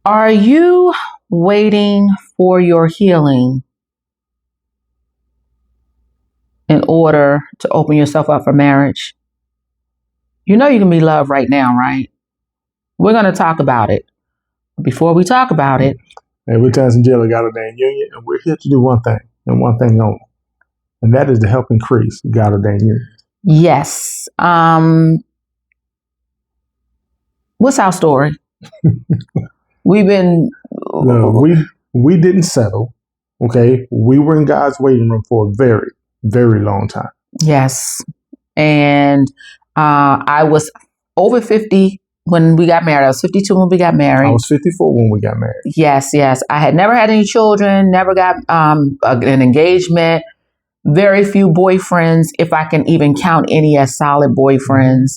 Are you waiting for your healing in order to open yourself up for marriage? You know you can be loved right now, right? We're going to talk about it. Before we talk about it, Every time in jail, God-Ordained union, and we're here to do one thing and one thing only, and that is to help increase God-Ordained union. yes. What's our story? We've been. No, we didn't settle. Okay, we were in God's waiting room for a very, very long time. Yes. And I was over 50 when we got married. I was 52 when we got married. I was 54 when we got married. Yes. I had never had any children, never got an engagement, very few boyfriends, if I can even count any as solid boyfriends.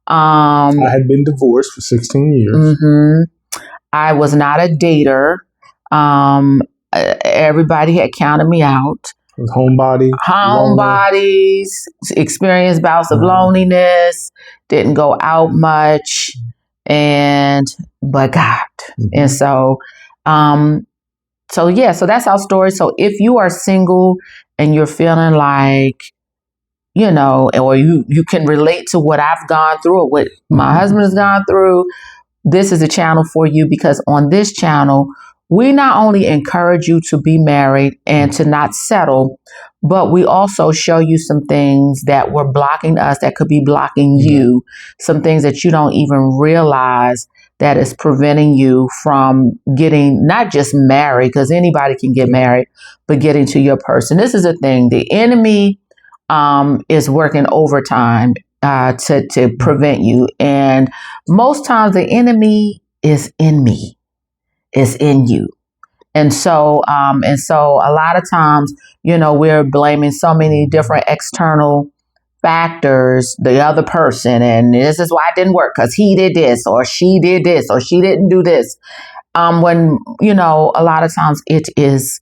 I had been divorced for 16 years. Mm-hmm. I was not a dater. Everybody had counted me out. Homebodies, experienced bouts of loneliness, didn't go out much, but God. And so that's our story. So if you are single and you're feeling like, or you can relate to what I've gone through or what my husband has gone through, this is a channel for you, because on this channel, we not only encourage you to be married and to not settle, but we also show you some things that were blocking us that could be blocking you, some things that you don't even realize that is preventing you from getting not just married, because anybody can get married, but getting to your person. This is a thing. The enemy is working overtime to prevent you. And most times the enemy is in me, is in you. And so a lot of times, we're blaming so many different external factors, the other person, and this is why it didn't work, because he did this, or she did this, or she didn't do this. When, a lot of times it is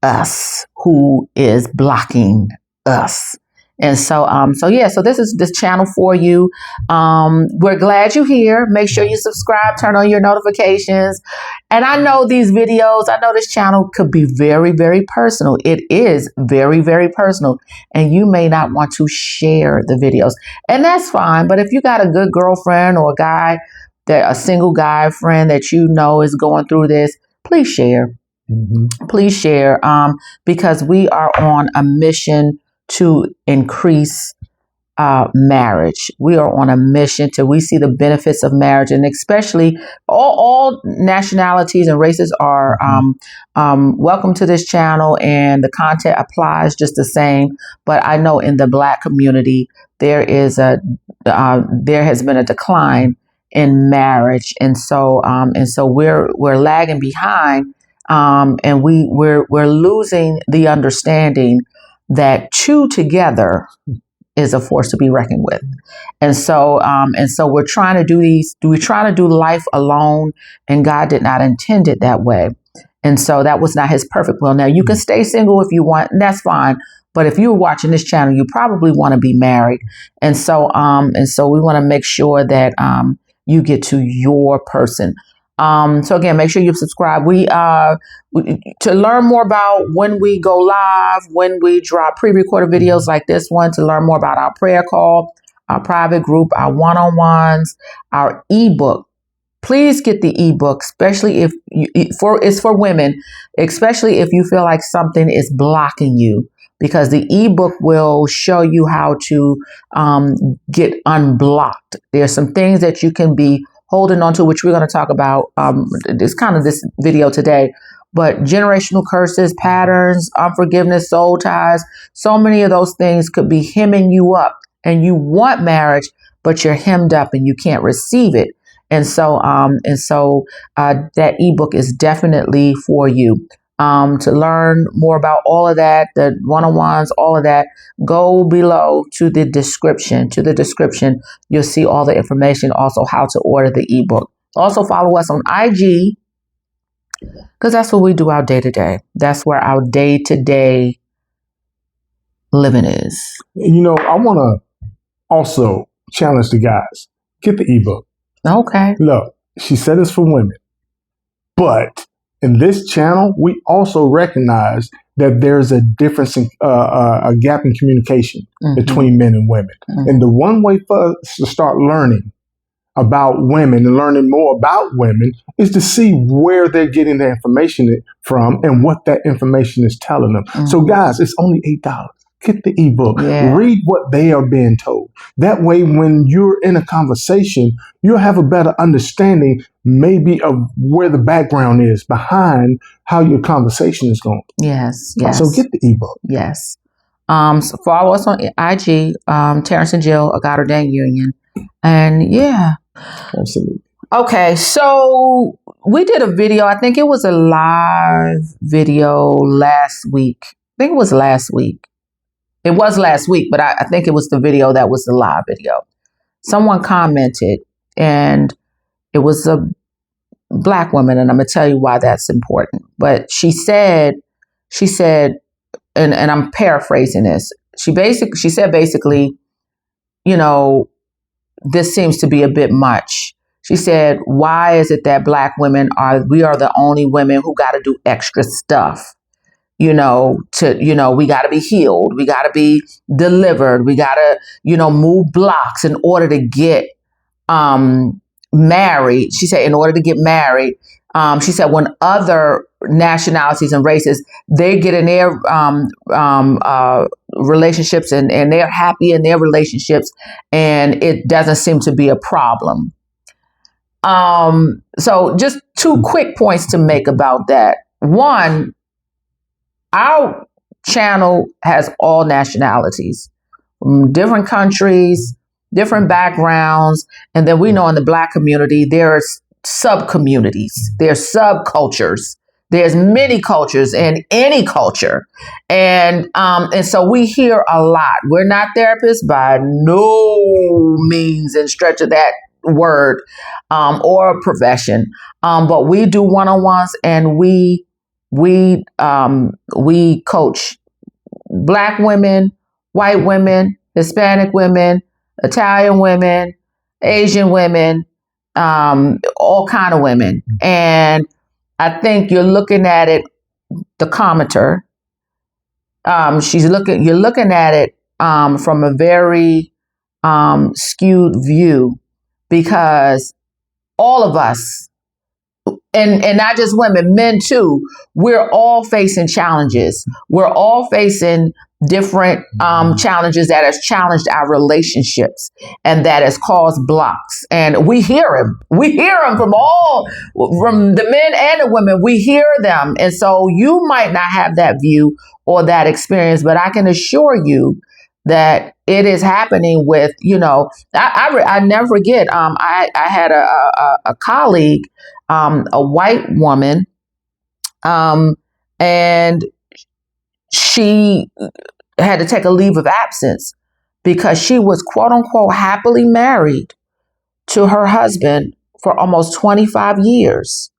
us who is blocking us. And so this is this channel for you. We're glad you're here. Make sure you subscribe, turn on your notifications. And I know these videos, I know this channel could be very, very personal. It is very, very personal. And you may not want to share the videos. And that's fine. But if you got a good girlfriend or a single guy friend that you know is going through this, please share. Please share, because we are on a mission to increase marriage. We are on a mission we see the benefits of marriage, and especially all nationalities and races are welcome to this channel, and the content applies just the same. But I know in the Black community there has been a decline in marriage, and so we're lagging behind. And we're losing the understanding that two together is a force to be reckoned with. And so we're trying to do life alone, and God did not intend it that way. And so that was not his perfect will. Now you can stay single if you want, and that's fine. But if you're watching this channel, you probably want to be married. And so we want to make sure that you get to your person. So again, make sure you subscribe. To learn more about when we go live, when we drop pre-recorded videos like this one, to learn more about our prayer call, our private group, our one-on-ones, our ebook. Please get the ebook, especially if it's for women, especially if you feel like something is blocking you, because the ebook will show you how to get unblocked. There's some things that you can be holding on to, which we're going to talk about this video today. But generational curses, patterns, unforgiveness, soul ties, so many of those things could be hemming you up, and you want marriage, but you're hemmed up and you can't receive it. And so that ebook is definitely for you. To learn more about all of that, the one-on-ones, all of that, go below to the description. You'll see all the information, also how to order the ebook. Also follow us on IG, because that's what we do our day-to-day. That's where our day-to-day living is. I want to also challenge the guys. Get the ebook. Okay. Look, she said it's for women. But in this channel, we also recognize that there's a difference in a gap in communication between men and women. And the one way for us to start learning about women and learning more about women is to see where they're getting their information from and what that information is telling them. So guys, it's only $8. Get the ebook, read what they are being told. That way, when you're in a conversation, you'll have a better understanding maybe of where the background is behind how your conversation is going. Yes. So get the ebook. Yes. So follow us on IG, Terrence and Jill, a God-Ordained Union. And Absolutely. Okay, so we did a video. I think it was a live video last week. I think it was last week. It was last week, but I think it was the video that was the live video. Someone commented, and it was a Black woman, and I'm going to tell you why that's important. But she said, and I'm paraphrasing this. She said basically, this seems to be a bit much. She said, why is it that Black women we are the only women who got to do extra stuff? We got to be healed. We got to be delivered. We got to, move blocks in order to get married. She said, in order to get married, she said, when other nationalities and races, they get in their relationships and they're happy in their relationships, and it doesn't seem to be a problem. So just two quick points to make about that. One, our channel has all nationalities, different countries, different backgrounds. And then we know in the Black community, there's sub-communities, there's subcultures, there's many cultures in any culture. And so we hear a lot. We're not therapists by no means and stretch of that word or a profession. But we do one-on-ones, and we coach Black women, white women, Hispanic women, Italian women, Asian women, all kind of women. And I think you're looking at it, the commenter, you're looking at it from a very skewed view, because all of us, and not just women, men too, we're all facing challenges. We're all facing different challenges that has challenged our relationships and that has caused blocks. And we hear them. We hear them from the men and the women. We hear them. And so you might not have that view or that experience, but I can assure you that it is happening with, I never forget, I had a colleague, a white woman, and she had to take a leave of absence because she was, quote unquote, happily married to her husband for almost 25 years.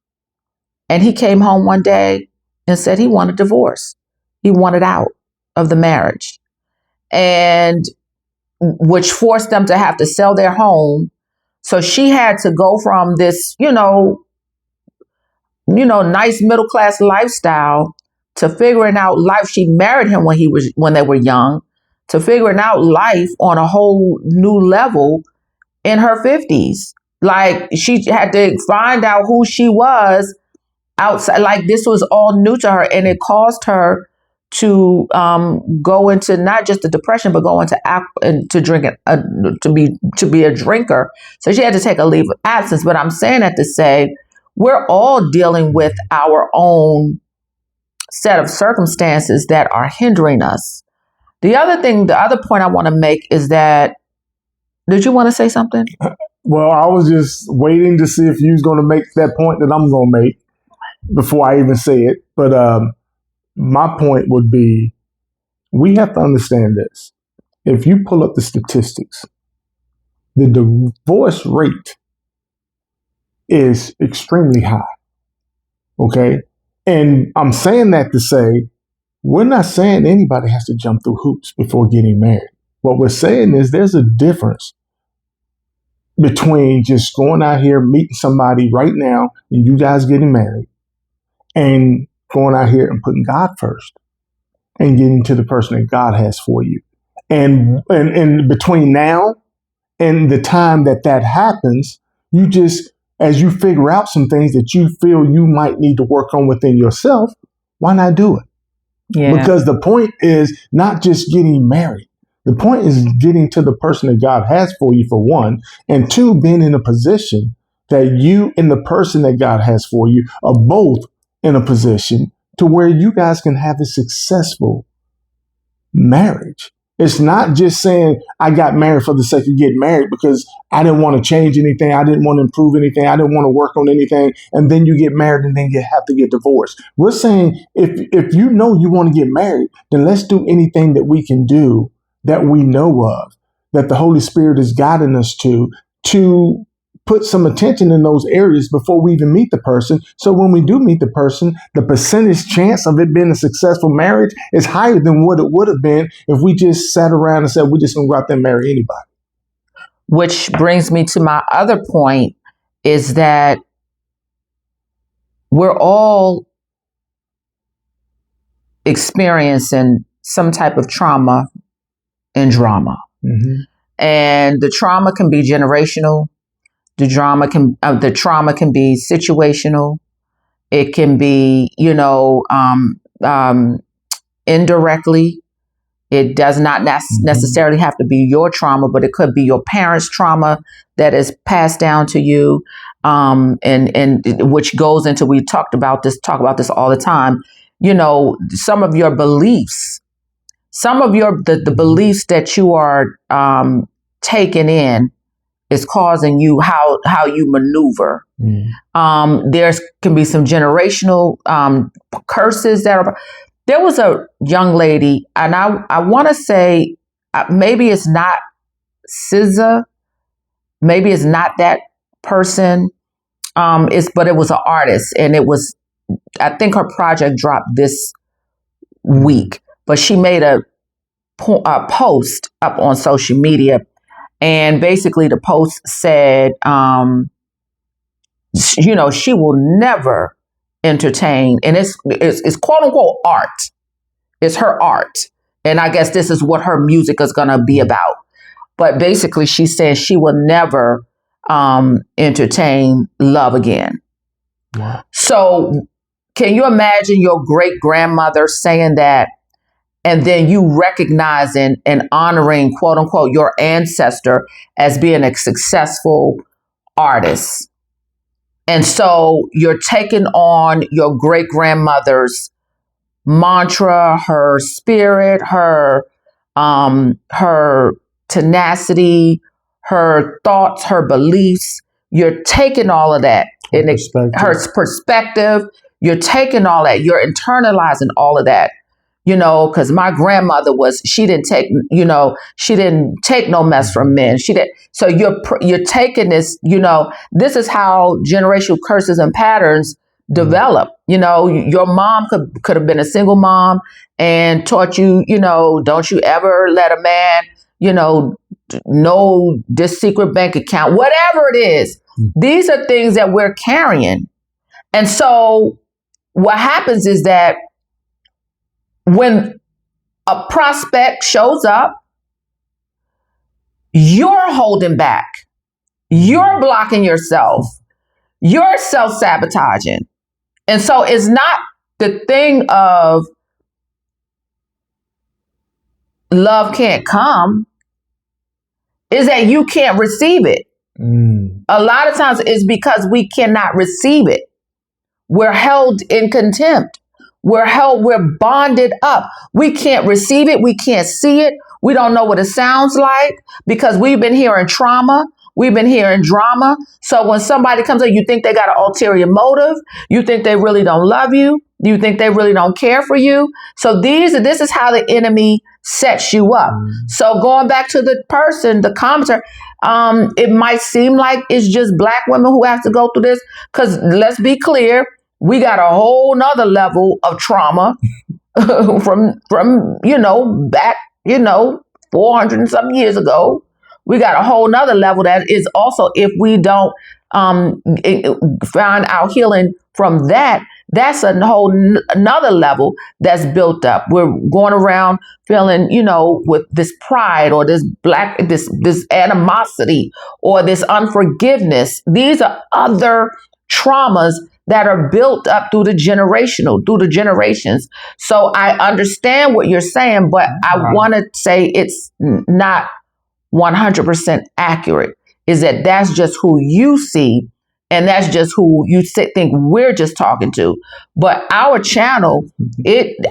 And he came home one day and said he wanted divorce. He wanted out of the marriage, and which forced them to have to sell their home. So she had to go from this, nice middle class lifestyle to figuring out life. She married him when they were young, to figuring out life on a whole new level in her 50s. Like, she had to find out who she was outside. Like, this was all new to her, and it caused her to go into not just the depression, but go into to drink to be a drinker. So she had to take a leave of absence. But I'm saying that to say, we're all dealing with our own set of circumstances that are hindering us. The other point I want to make is that, did you want to say something? Well, I was just waiting to see if you was going to make that point that I'm going to make before I even say it. But my point would be, we have to understand this. If you pull up the statistics, the divorce rate is extremely high. Okay? And I'm saying that to say, we're not saying anybody has to jump through hoops before getting married. What we're saying is there's a difference between just going out here, meeting somebody right now, and you guys getting married, and going out here and putting God first and getting to the person that God has for you. And between now and the time that happens, you just, as you figure out some things that you feel you might need to work on within yourself, why not do it? Yeah. Because the point is not just getting married. The point is getting to the person that God has for you, for one, and two, being in a position that you and the person that God has for you are both in a position to where you guys can have a successful marriage. It's not just saying I got married for the sake of getting married because I didn't want to change anything. I didn't want to improve anything. I didn't want to work on anything. And then you get married and then you have to get divorced. We're saying if you know you want to get married, then let's do anything that we can do that we know of, that the Holy Spirit is guiding us to put some attention in those areas before we even meet the person. So when we do meet the person, the percentage chance of it being a successful marriage is higher than what it would have been if we just sat around and said, we're just going to go out there and marry anybody. Which brings me to my other point, is that we're all experiencing some type of trauma and drama. Mm-hmm. And the trauma can be generational. The trauma can be situational. It can be, indirectly. It does not necessarily have to be your trauma, but it could be your parents' trauma that is passed down to you, and which goes into, we talk about this all the time. Some of your beliefs, the beliefs that you are taking in is causing you how you maneuver. There's can be some generational curses that are. There was a young lady, and I want to say maybe it's not SZA, maybe it's not that person. But it was an artist, and it was, I think her project dropped this week, but she made a post up on social media. And basically the post said, she will never entertain, and it's quote unquote art. It's her art. And I guess this is what her music is going to be about. But basically she says she will never entertain love again. Wow. So can you imagine your great grandmother saying that? And then you recognizing and honoring, quote unquote, your ancestor as being a successful artist. And so you're taking on your great grandmother's mantra, her spirit, her tenacity, her thoughts, her beliefs. You're taking all of that, her perspective. You're taking all that. You're internalizing all of that. Because my grandmother she didn't take no mess from men. She did. So you're taking this, this is how generational curses and patterns develop. Your mom could have been a single mom and taught you, don't you ever let a man, know this secret bank account, whatever it is. These are things that we're carrying. And so what happens is that when a prospect shows up, you're holding back. You're blocking yourself. You're self-sabotaging. And so it's not the thing of love can't come, is that you can't receive it. A lot of times it's because we cannot receive it. We're held in contempt. We're bonded up. We can't receive it. We can't see it. We don't know what it sounds like because we've been hearing trauma. We've been hearing drama. So when somebody comes in, you think they got an ulterior motive. You think they really don't love you. You think they really don't care for you. So this is how the enemy sets you up. So going back to the person, the commenter, it might seem like it's just Black women who have to go through this, because let's be clear, we got a whole nother level of trauma from back, 400 and some years ago. We got a whole nother level that is also, if we don't find our healing from that, that's a whole another level that's built up. We're going around feeling, with this pride or this animosity or this unforgiveness. These are other traumas that are built up through the generations. So I understand what you're saying, but I want to say it's not 100% accurate. Is that's just who you see, and that's just who you think we're just talking to. But our channel,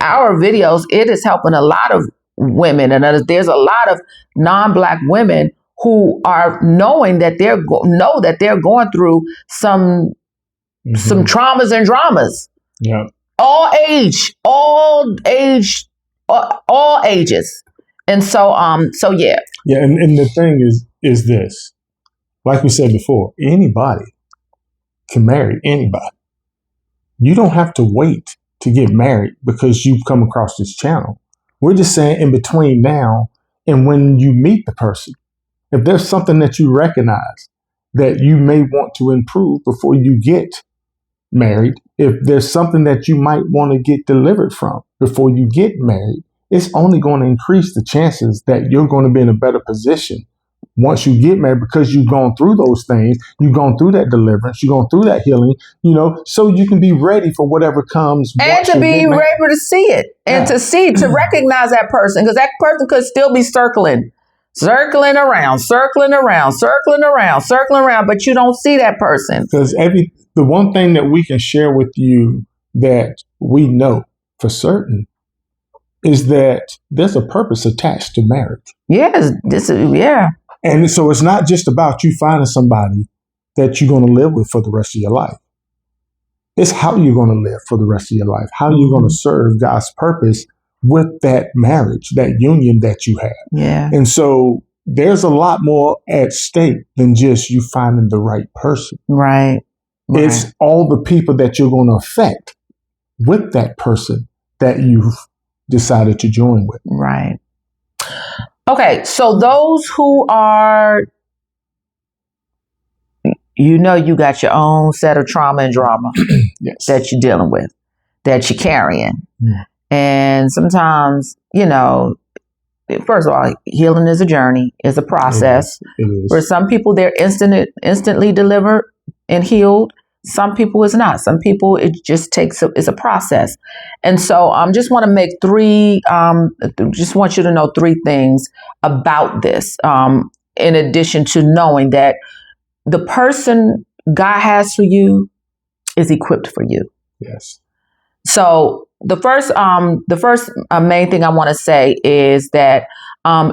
our videos, it is helping a lot of women, and there's a lot of non-Black women who are knowing that they're going through some traumas and dramas. Yeah. All ages. And so yeah. Yeah, and the thing is this. Like we said before, anybody can marry anybody. You don't have to wait to get married because you've come across this channel. We're just saying in between now and when you meet the person, if there's something that you recognize that you may want to improve before you get married, if there's something that you might want to get delivered from before you get married, it's only going to increase the chances that you're going to be in a better position once you get married, because you've gone through those things, you've gone through that deliverance, you've gone through that healing, so you can be ready for whatever comes. And to be able to see it and to recognize that person, because that person could still be circling around, but you don't see that person. Because the one thing that we can share with you that we know for certain is that there's a purpose attached to marriage. Yes, yeah. And so it's not just about you finding somebody that you're going to live with for the rest of your life. It's how you're going to live for the rest of your life, how you're going to serve God's purpose with that marriage, that union that you have. Yeah. And so there's a lot more at stake than just you finding the right person. Right. It's all the people that you're going to affect with that person that you've decided to join with. Right. Okay, so those who are, you got your own set of trauma and drama yes. that you're dealing with, that you're carrying. Yeah. And sometimes, first of all, healing is a journey, is a process. It is. For some people, they're instantly delivered and healed. Some people it's not. Some people it just it's a process. And so just want to make just want you to know 3 things about this. In addition to knowing that the person God has for you is equipped for you. Yes. So the first main thing I want to say is that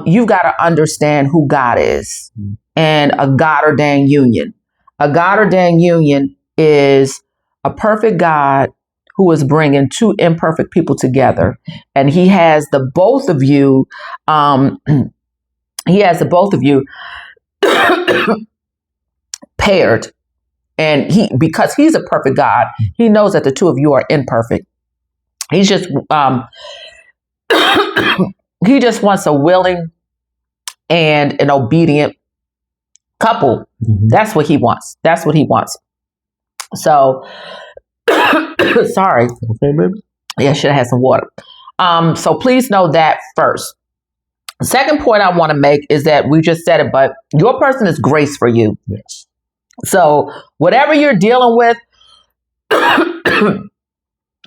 you've got to understand who God is and a God-Ordained union. A God-Ordained union is a perfect God who is bringing 2 imperfect people together, and He has the both of you. Paired, and because He's a perfect God, He knows that the 2 of you are imperfect. He's just He just wants a willing and an obedient couple. Mm-hmm. That's what He wants. So, sorry. Okay, baby. Yeah, I should have had some water. So please know that first. Second point I want to make is that we just said it, but your person is grace for you. Yes. So whatever you're dealing with,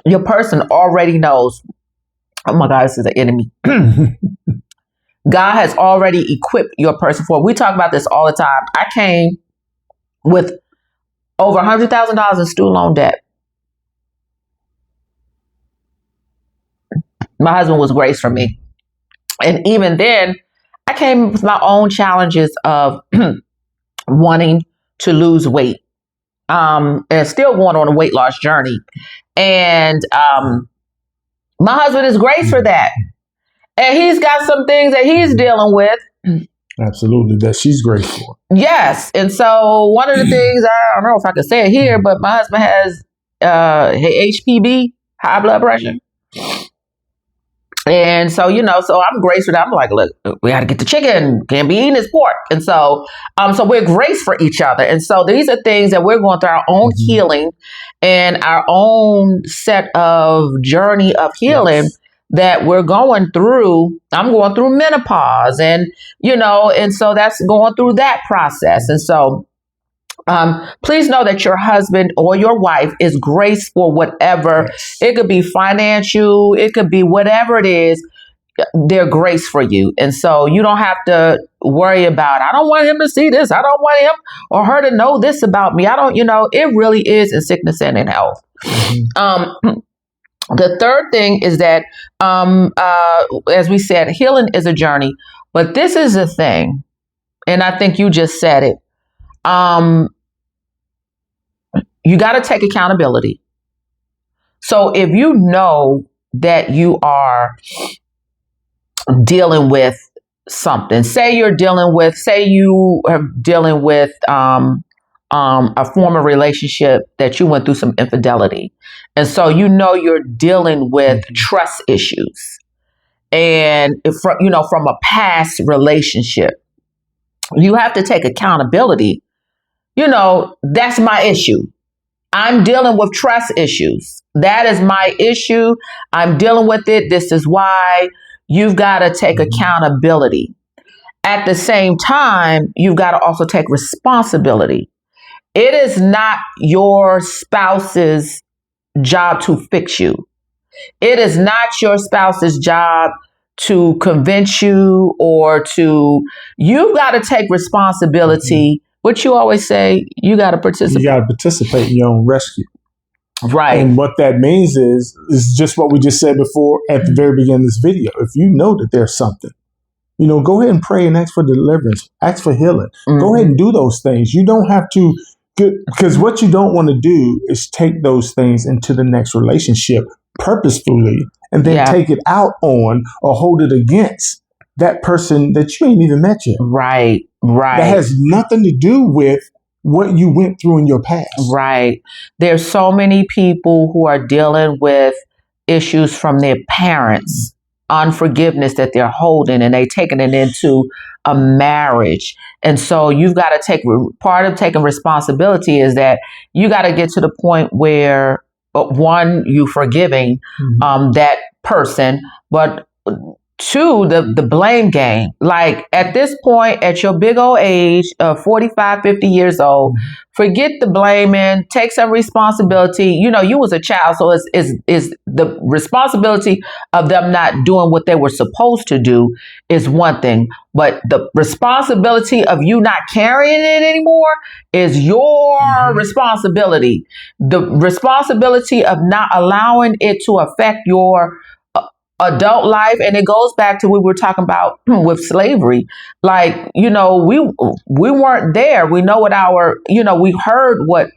your person already knows, oh my God, this is the enemy. God has already equipped your person for it. We talk about this all the time. I came with over $100,000 in student loan debt. My husband was grace for me. And even then, I came with my own challenges of wanting to lose weight and still going on a weight loss journey. And my husband is grace for that. And he's got some things that he's dealing with. Absolutely, that she's great for. Yes. And so one of the things, I don't know if I can say it here, but my husband has HPB, high blood pressure. And so, so I'm grace with that. I'm like, look, we got to get the chicken. Can't be eating this pork. And so we're grace for each other. And so these are things that we're going through our own healing and our own set of journey of healing that we're going through. I'm going through menopause and so that's going through that process. And so please know that your husband or your wife is grace for whatever. It could be financial, it could be whatever it is. They're grace for you. And so you don't have to worry about, I don't want him to see this. I don't want him or her to know this about me. I don't, it really is in sickness and in health. The third thing is that, as we said, healing is a journey. But this is the thing, and I think you just said it. You got to take accountability. So if you know that you are dealing with something, say you are dealing with a former relationship that you went through some infidelity. And so you're dealing with trust issues and from a past relationship, you have to take accountability. That's my issue. I'm dealing with trust issues. That is my issue. I'm dealing with it. This is why. You've got to take accountability. At the same time, you've got to also take responsibility. It is not your spouse's job to fix you. It is not your spouse's job to convince you you've got to take responsibility. What you always say, you got to participate. You got to participate in your own rescue. Right. And what that means is just what we just said before at the very beginning of this video. If you know that there's something, go ahead and pray and ask for deliverance, ask for healing. Go ahead and do those things. You don't have to, because what you don't want to do is take those things into the next relationship purposefully and then take it out on or hold it against that person that you ain't even met yet. Right. That has nothing to do with what you went through in your past. Right. There's so many people who are dealing with issues from their parents, unforgiveness that they're holding, and they're taking it into a marriage. And so you've got to take, part of taking responsibility is that you got to get to the point where, one, you forgiving that person, but two, the blame game. Like at this point, at your big old age of 45, 50 years old, forget the blaming, take some responsibility. You was a child, so is the responsibility of them not doing what they were supposed to do is one thing. But the responsibility of you not carrying it anymore is your responsibility. The responsibility of not allowing it to affect your adult life. And it goes back to what we were talking about with slavery. Like, we weren't there. We know what we heard what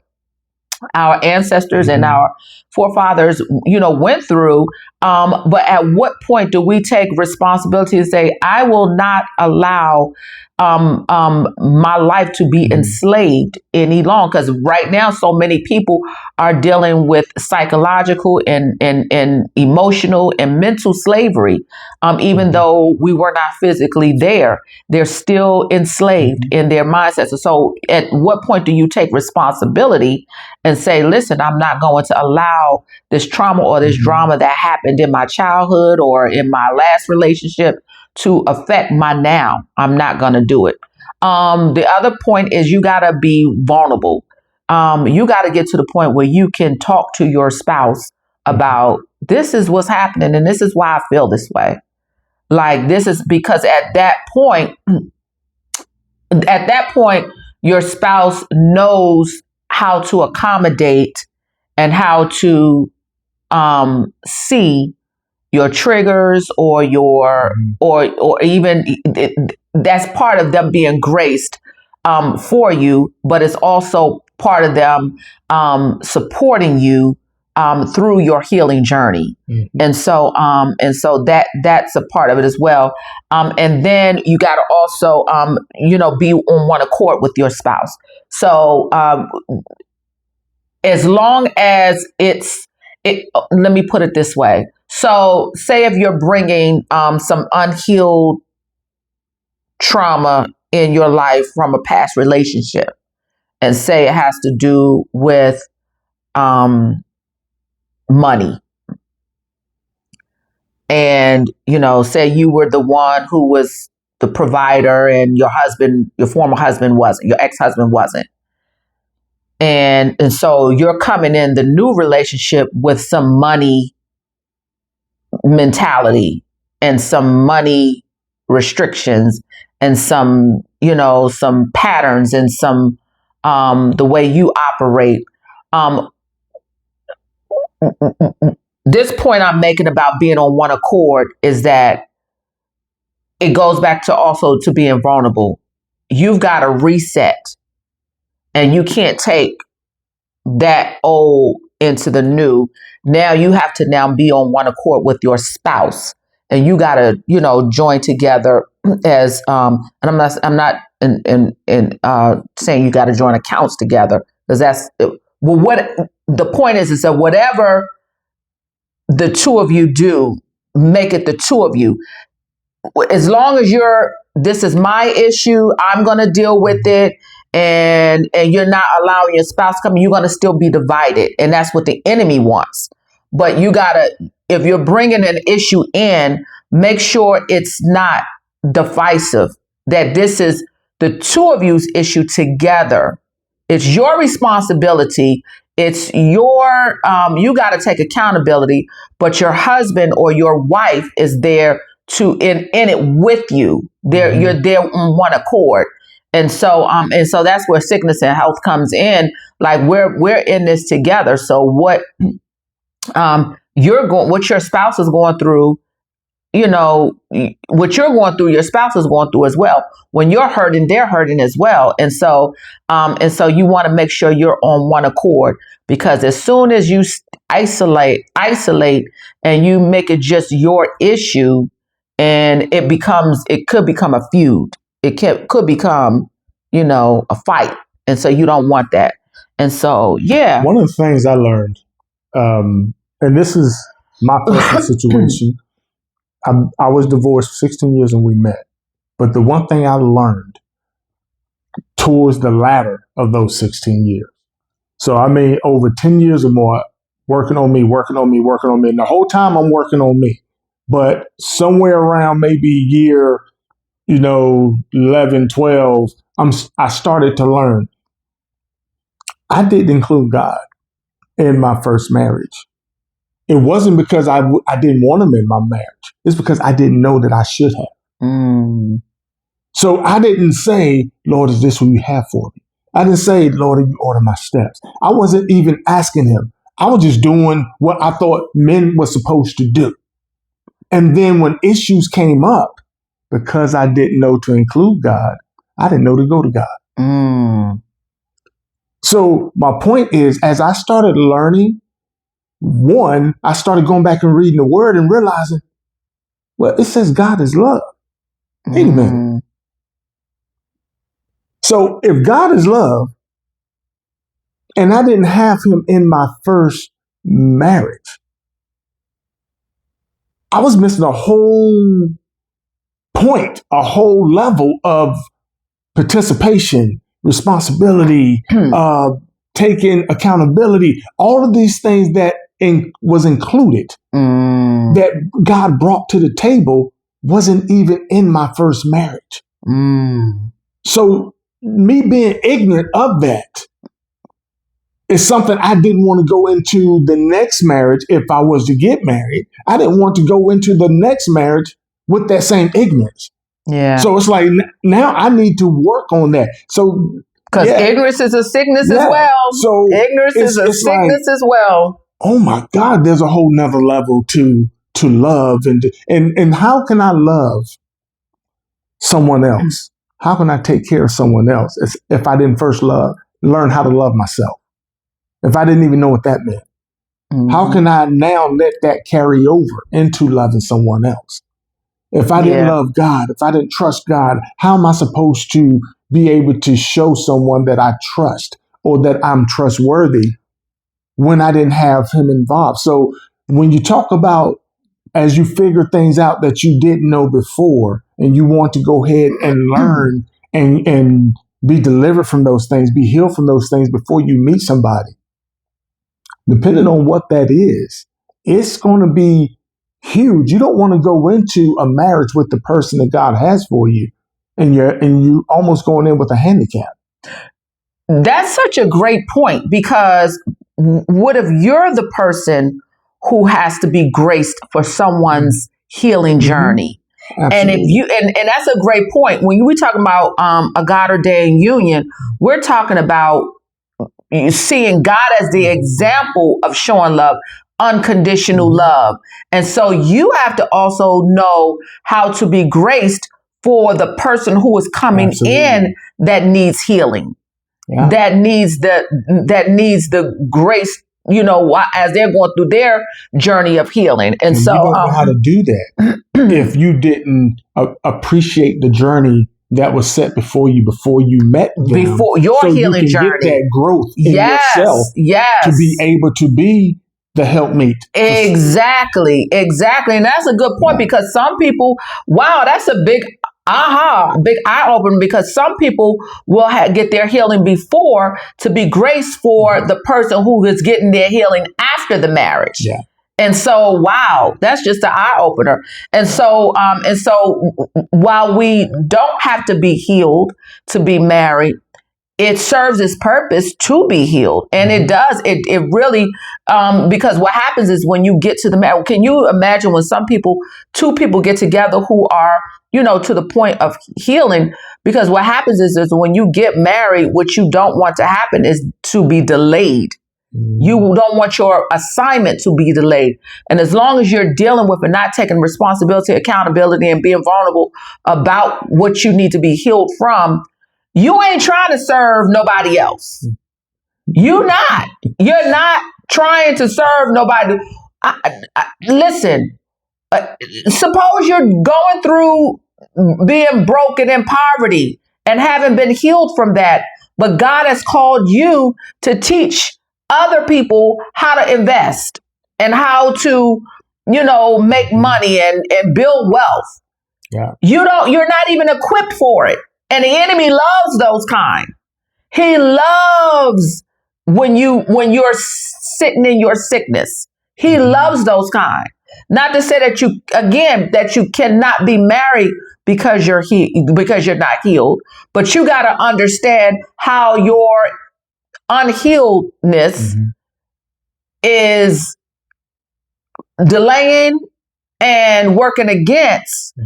our ancestors and our forefathers, went through. But at what point do we take responsibility and say, I will not allow my life to be enslaved any longer? Because right now, so many people are dealing with psychological and emotional and mental slavery. Even though we were not physically there, they're still enslaved in their mindsets. So at what point do you take responsibility and say, listen, I'm not going to allow this trauma or this drama that happened in my childhood or in my last relationship to affect my now. I'm not going to do it. The other point is you got to be vulnerable. You got to get to the point where you can talk to your spouse about, this is what's happening and this is why I feel this way. Like, this is because at that point, your spouse knows how to accommodate and how to see your triggers or your or even that's part of them being graced for you, but it's also part of them supporting you through your healing journey. And so that's a part of it as well. And then you got to also be on one accord with your spouse. So as long as let me put it this way. So say if you're bringing some unhealed trauma in your life from a past relationship, and say it has to do with money, and say you were the one who was the provider and your former husband wasn't, your ex-husband wasn't, and so you're coming in the new relationship with some money mentality and some money restrictions and some patterns and some the way you operate. um this point I'm making about being on one accord is that it goes back to also to being vulnerable. You've got to reset, and you can't take that old into the new. Now you have to now be on one accord with your spouse, and you got to join together as and I'm not saying you got to join accounts together, because that's well, what the point is that whatever the two of you do, make it the two of you. As long as this is my issue, I'm going to deal with it, and you're not allowing your spouse to come, you're going to still be divided, and that's what the enemy wants. But you got to, if you're bringing an issue in, make sure it's not divisive, that this is the two of you's issue together. It's your responsibility. It's your, you got to take accountability, but your husband or your wife is there to in it with you. You're there on one accord. And so that's where sickness and health comes in. Like we're in this together. So what what your spouse is going through, what you're going through, your spouse is going through as well. When you're hurting, they're hurting as well. And so you want to make sure you're on one accord, because as soon as you isolate and you make it just your issue, and it could become a feud. It could become, a fight. And so you don't want that. And so, yeah. One of the things I learned, and this is my personal situation. I was divorced 16 years and we met. But the one thing I learned towards the latter of those 16 years. So I made over 10 years or more working on me. And the whole time I'm working on me. But somewhere around maybe year, 11, 12, I started to learn. I didn't include God in my first marriage. It wasn't because I didn't want him in my marriage. It's because I didn't know that I should have. So I didn't say, Lord, is this what you have for me? I didn't say, Lord, you order my steps. I wasn't even asking him. I was just doing what I thought men were supposed to do. And then when issues came up, because I didn't know to include God, I didn't know to go to God. So my point is, as I started learning, one, I started going back and reading the word and realizing, well, it says God is love. Wait a minute. So if God is love, and I didn't have him in my first marriage, I was missing a whole point, a whole level of participation, responsibility, taking accountability, all of these things that was included that God brought to the table wasn't even in my first marriage. So me being ignorant of that is something I didn't want to go into the next marriage. If I was to get married, I didn't want to go into the next marriage with that same ignorance. Yeah. So it's like now I need to work on that. So because ignorance is a sickness as well. So ignorance is a sickness as well. Oh my God, there's a whole nother level to love, and how can I love someone else? How can I take care of someone else if I didn't first learn how to love myself? If I didn't even know what that meant, how can I now let that carry over into loving someone else? If I didn't love God, if I didn't trust God, how am I supposed to be able to show someone that I trust or that I'm trustworthy when I didn't have him involved? So when you talk about as you figure things out that you didn't know before, and you want to go ahead and learn and be delivered from those things, be healed from those things before you meet somebody, depending on what that is, it's going to be huge. You don't want to go into a marriage with the person that God has for you, and you almost going in with a handicap. That's such a great point, because what if you're the person who has to be graced for someone's healing journey? Absolutely. And if you and that's a great point. When we talk about a God-ordained union, we're talking about seeing God as the example of showing love, unconditional love. And so you have to also know how to be graced for the person who is coming in that needs healing. Yeah. That needs the grace, as they're going through their journey of healing. And so you don't know how to do that if you didn't appreciate the journey that was set before you met them, before your healing you can journey, get that growth in yourself, to be able to be the helpmate. Exactly. And that's a good point, because some people, wow, that's a big eye opener, because some people will get their healing before to be graced for the person who is getting their healing after the marriage. Yeah. And so, wow, that's just an eye opener. And so while we don't have to be healed to be married, it serves its purpose to be healed. And it does. It really, because what happens is when you get to the marriage, can you imagine when two people get together who are, to the point of healing? Because what happens is when you get married, what you don't want to happen is to be delayed. You don't want your assignment to be delayed. And as long as you're dealing with and not taking responsibility, accountability, and being vulnerable about what you need to be healed from, you ain't trying to serve nobody else. You're not trying to serve nobody. Listen, suppose you're going through being broken in poverty and haven't been healed from that, but God has called you to teach other people how to invest and how to, make money and build wealth. Yeah. You're not even equipped for it. And the enemy loves those kind. He loves when you're sitting in your sickness. He loves those kind. Not to say that you cannot be married because you're not healed, but you got to understand how your unhealedness is delaying and working against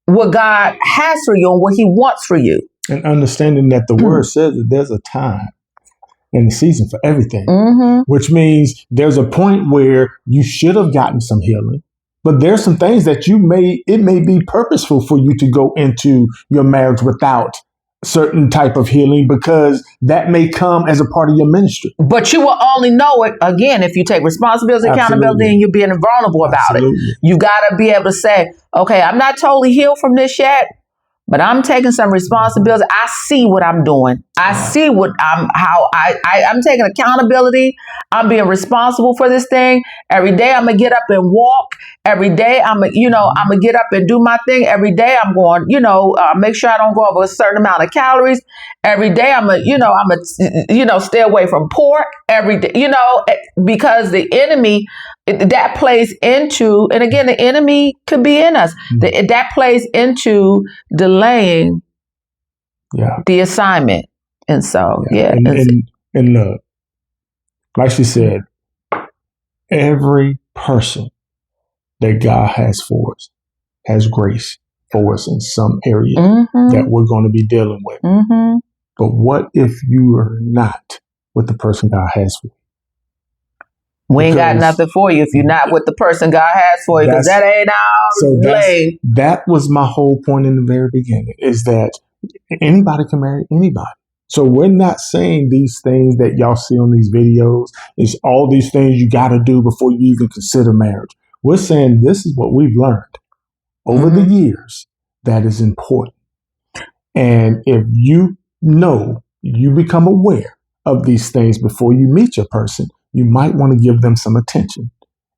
what God has for you and what He wants for you. And understanding that the word says that there's a time and a season for everything, which means there's a point where you should have gotten some healing, but there's some things that it may be purposeful for you to go into your marriage without certain type of healing, because that may come as a part of your ministry. But you will only know it, again, if you take responsibility, accountability, and you're being vulnerable about it. You got to be able to say, okay, I'm not totally healed from this yet, but I'm taking some responsibility. I see what I'm doing. I see I'm taking accountability. I'm being responsible for this thing. Every day I'm going to get up and walk. Every day I'm going to get up and do my thing. Every day I'm going, make sure I don't go over a certain amount of calories. Every day I'm going to stay away from pork every day, because the enemy, that plays into, and again, the enemy could be in us. That plays into delaying the assignment. And so, And look, like she said, every person that God has for us has grace for us in some area that we're going to be dealing with. But what if you are not with the person God has for you? We ain't got nothing for you if you're not with the person God has for you, because that ain't our lane. That was my whole point in the very beginning, is that anybody can marry anybody. So we're not saying these things that y'all see on these videos. It's all these things you got to do before you even consider marriage. We're saying this is what we've learned over the years that is important. And if you become aware of these things before you meet your person, you might want to give them some attention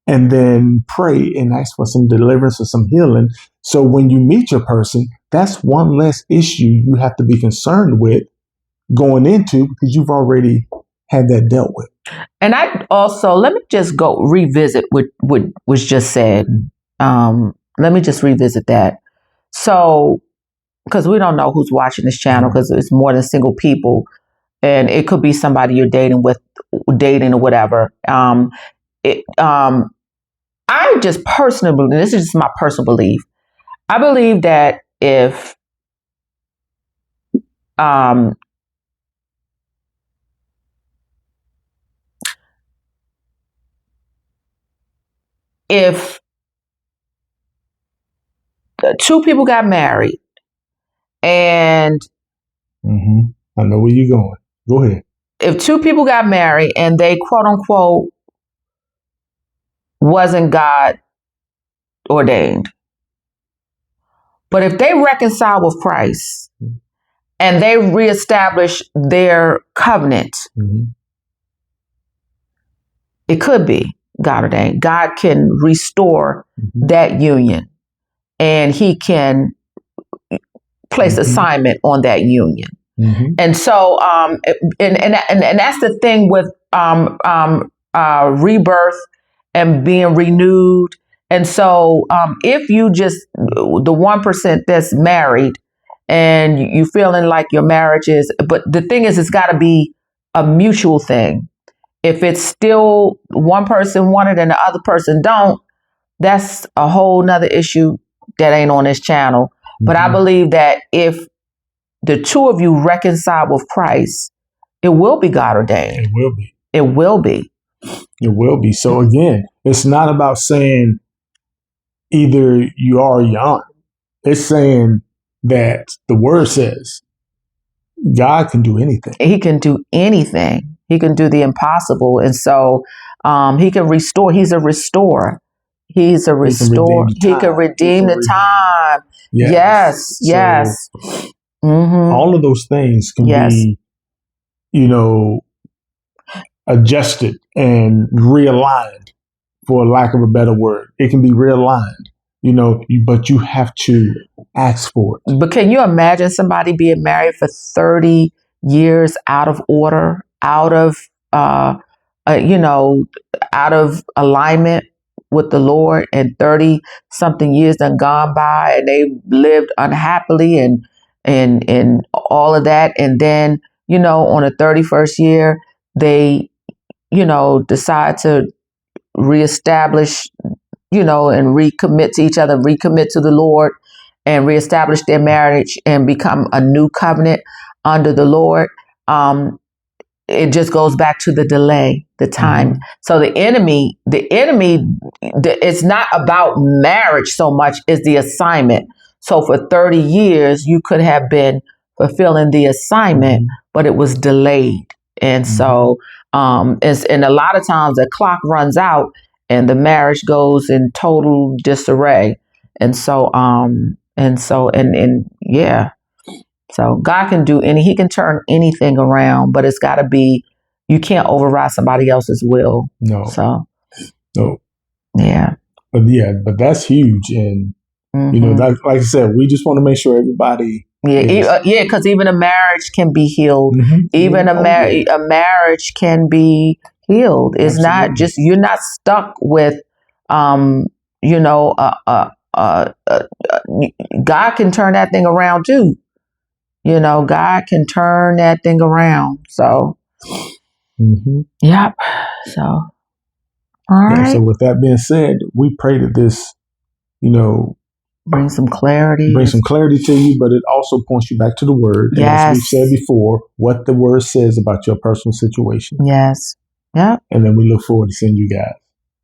and then pray and ask for some deliverance or some healing. So when you meet your person, that's one less issue you have to be concerned with going into, because you've already had that dealt with. And I also, let me just go revisit what was just said. Let me just revisit that. So, because we don't know who's watching this channel, because it's more than single people, and it could be somebody you're dating or whatever. I just personally believe, this is just my personal belief. I believe that if two people got married and I know where you're going. Go ahead. If two people got married and they quote unquote wasn't God ordained, but if they reconcile with Christ and they reestablish their covenant, it could be God ordained. God can restore that union, and he can place assignment on that union. And so, and that's the thing with rebirth and being renewed. And so, if you just the 1% that's married, and you feeling like your marriage is, but the thing is, it's got to be a mutual thing. If it's still one person want it and the other person don't, that's a whole nother issue that ain't on this channel. But I believe that if the two of you reconcile with Christ, it will be God ordained. It will be. It will be. It will be. So again, it's not about saying either you are or you aren't. It's saying that the word says God can do anything. He can do anything. He can do the impossible. And so he can restore. He's a restorer. He's a restorer. He can redeem the time. Yes. So, all of those things can be, adjusted and realigned, for lack of a better word. It can be realigned, but you have to ask for it. But can you imagine somebody being married for 30 years out of order, out of alignment with the Lord, and 30 something years done gone by and they lived unhappily and all of that. And then, on the 31st year, they, decide to reestablish, and recommit to each other, recommit to the Lord, and reestablish their marriage and become a new covenant under the Lord. It just goes back to the delay, the time. So the enemy, it's not about marriage so much as the assignment. So for 30 years, you could have been fulfilling the assignment, but it was delayed. And so, and a lot of times the clock runs out and the marriage goes in total disarray. And so, so God can do he can turn anything around, but it's got to be, you can't override somebody else's will. No. So, no. Yeah. But that's huge. And, that, like I said, we just want to make sure everybody. Because even a marriage can be healed. Even a marriage can be healed. It's not just, you're not stuck with, God can turn that thing around too. God can turn that thing around. So, yep. So, all right. So with that being said, we pray that this, bring some clarity to you, but it also points you back to the word. Yes. And as we've said before, what the word says about your personal situation. Yes. Yep. And then we look forward to seeing you guys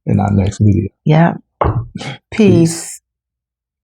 in our next video. Yep. Peace.